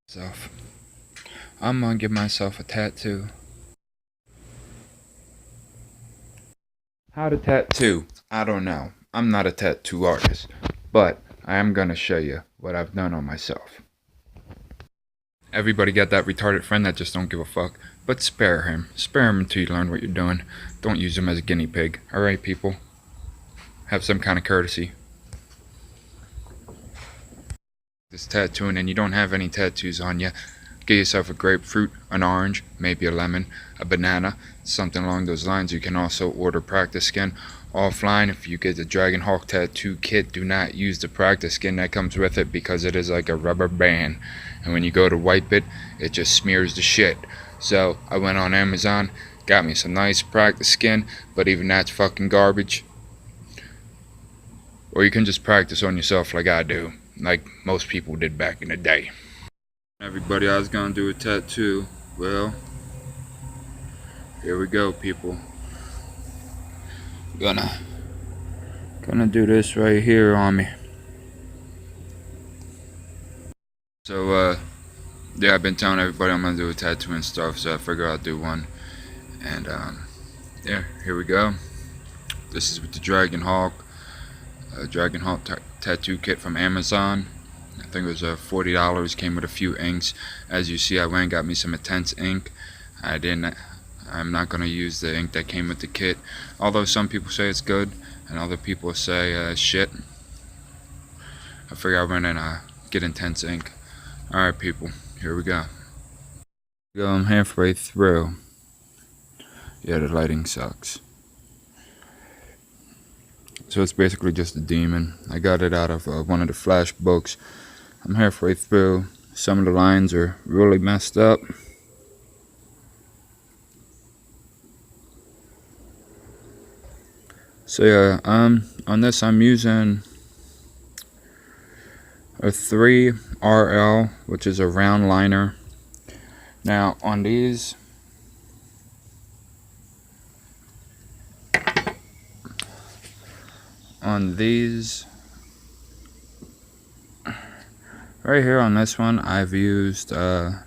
Self. I'm gonna give myself a tattoo. How to tattoo? I don't know. I'm not a tattoo artist, but I am gonna show you what I've done on myself. Everybody got that retarded friend that just don't give a fuck, but spare him. Spare him until you learn what you're doing. Don't use him as a guinea pig. Alright, people? Have some kind of courtesy. This tattooing and you don't have any tattoos on you, get yourself a grapefruit, an orange, maybe a lemon, a banana, something along those lines. You can also order practice skin offline. If you get the DragonHawk Tattoo Kit, do not use the practice skin that comes with it because it is like a rubber band, and when you go to wipe it, it just smears the shit. So I went on Amazon, got me some nice practice skin, but even that's fucking garbage. Or you can just practice on yourself like I do, like most people did back in the day. Everybody, I was gonna do a tattoo. Well, here we go, people. Gonna do this right here on me. So yeah, I've been telling everybody I'm gonna do a tattoo and stuff, so I figured I'll do one. And yeah, here we go. This is with the DragonHawk Tattoo Kit from Amazon. I think it was $40. Came with a few inks. As you see, I went and got me some Intense ink. I'm not going to use the ink that came with the kit, although some people say it's good and other people say shit. I figure I went and get Intense ink. Alright, people, here we go. I'm halfway through. Yeah, the lighting sucks. So it's basically just a demon. I got it out of one of the Flash books. I'm halfway through. Some of the lines are really messed up. So yeah, on this I'm using a 3RL, which is a round liner. Now on these, right here on this one, I've used I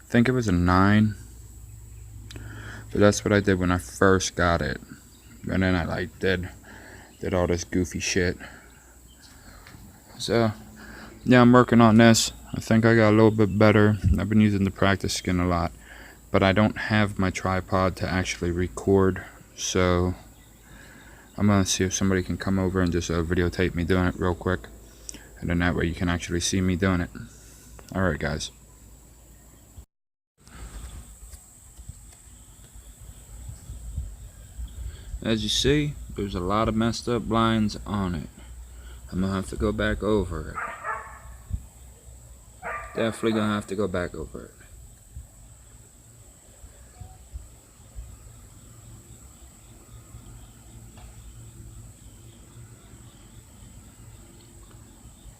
think it was a 9, but that's what I did when I first got it, and then I like did all this goofy shit. So yeah, I'm working on this. I think I got a little bit better. I've been using the practice skin a lot, but I don't have my tripod to actually record, so I'm gonna see if somebody can come over and just videotape me doing it real quick, and then that way you can actually see me doing it. Alright, guys. As you see, there's a lot of messed up lines on it. I'm gonna have to go back over it. Definitely gonna have to go back over it.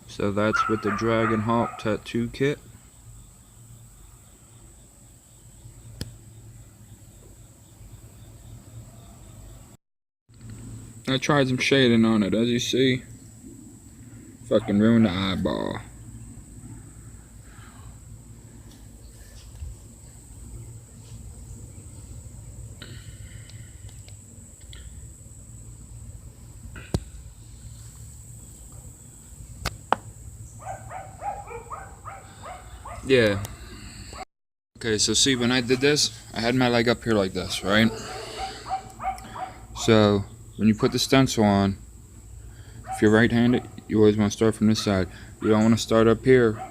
So that's with the DragonHawk Tattoo Kit. I tried some shading on it, as you see. Fucking ruined the eyeball. Yeah. Okay, so see, when I did this, I had my leg up here like this, right? So when you put the stencil on, if you're right-handed, you always want to start from this side. You don't want to start up here.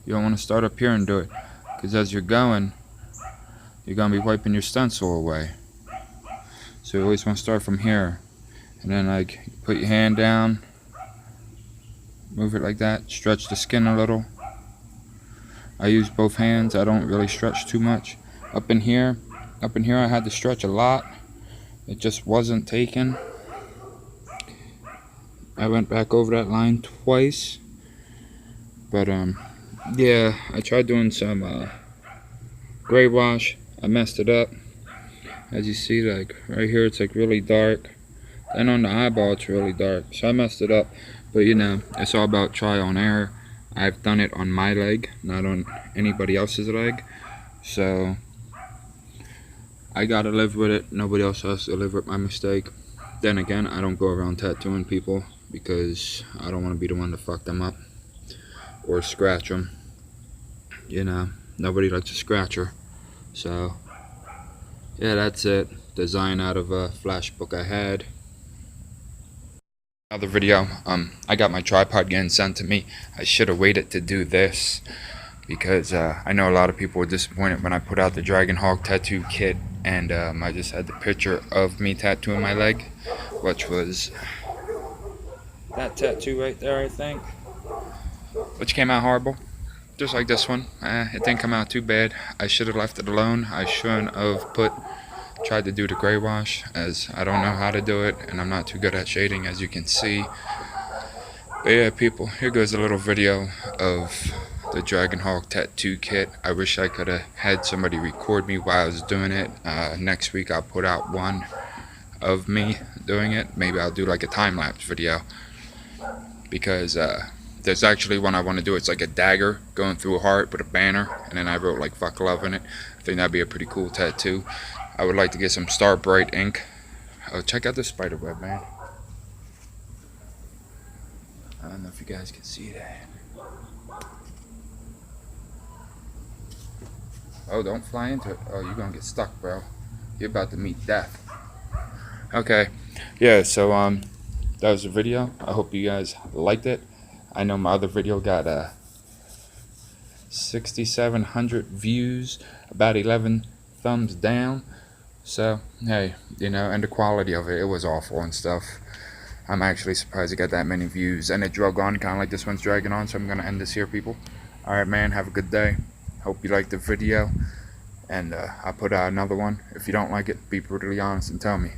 You don't want to start up here and do it, because as you're going, you're going to be wiping your stencil away. So you always want to start from here. And then like, put your hand down, move it like that, stretch the skin a little. I use both hands. I don't really stretch too much. Up in here I had to stretch a lot. It just wasn't taken. I went back over that line twice. But yeah, I tried doing some gray wash. I messed it up. As you see, like right here it's like really dark. Then on the eyeball it's really dark. So I messed it up. But you know, it's all about trial and error. I've done it on my leg, not on anybody else's leg. So I gotta live with it. Nobody else has to live with my mistake. Then again, I don't go around tattooing people because I don't want to be the one to fuck them up or scratch them. You know, nobody likes a scratcher. So yeah, that's it. Design out of a flash book I had. Another video. I got my tripod getting sent to me. I should have waited to do this because I know a lot of people were disappointed when I put out the DragonHawk Tattoo Kit, and I just had the picture of me tattooing my leg, which was that tattoo right there, I think, which came out horrible, just like this one. It didn't come out too bad. I should have left it alone. I shouldn't have tried to do the gray wash, as I don't know how to do it, and I'm not too good at shading, as you can see. But yeah, people, here goes a little video of the DragonHawk Tattoo Kit. I wish I could have had somebody record me while I was doing it. Next week I'll put out one of me doing it. Maybe I'll do like a time-lapse video, because there's actually one I want to do. It's like a dagger going through a heart with a banner, and then I wrote like "fuck love" in it. I think that'd be a pretty cool tattoo. I would like to get some Star Bright ink. Oh, check out this spider web, man. I don't know if you guys can see that. Oh, don't fly into it. Oh, you're gonna get stuck, bro. You're about to meet death. Okay, yeah, so that was the video. I hope you guys liked it. I know my other video got 6,700 views, about 11 thumbs down. So hey, you know, and the quality of it was awful and stuff. I'm actually surprised it got that many views, and it drug on kind of like this one's dragging on. So I'm gonna end this here, people. Alright, man, have a good day. Hope you liked the video, and I'll put out another one. If you don't like it, be brutally honest and tell me.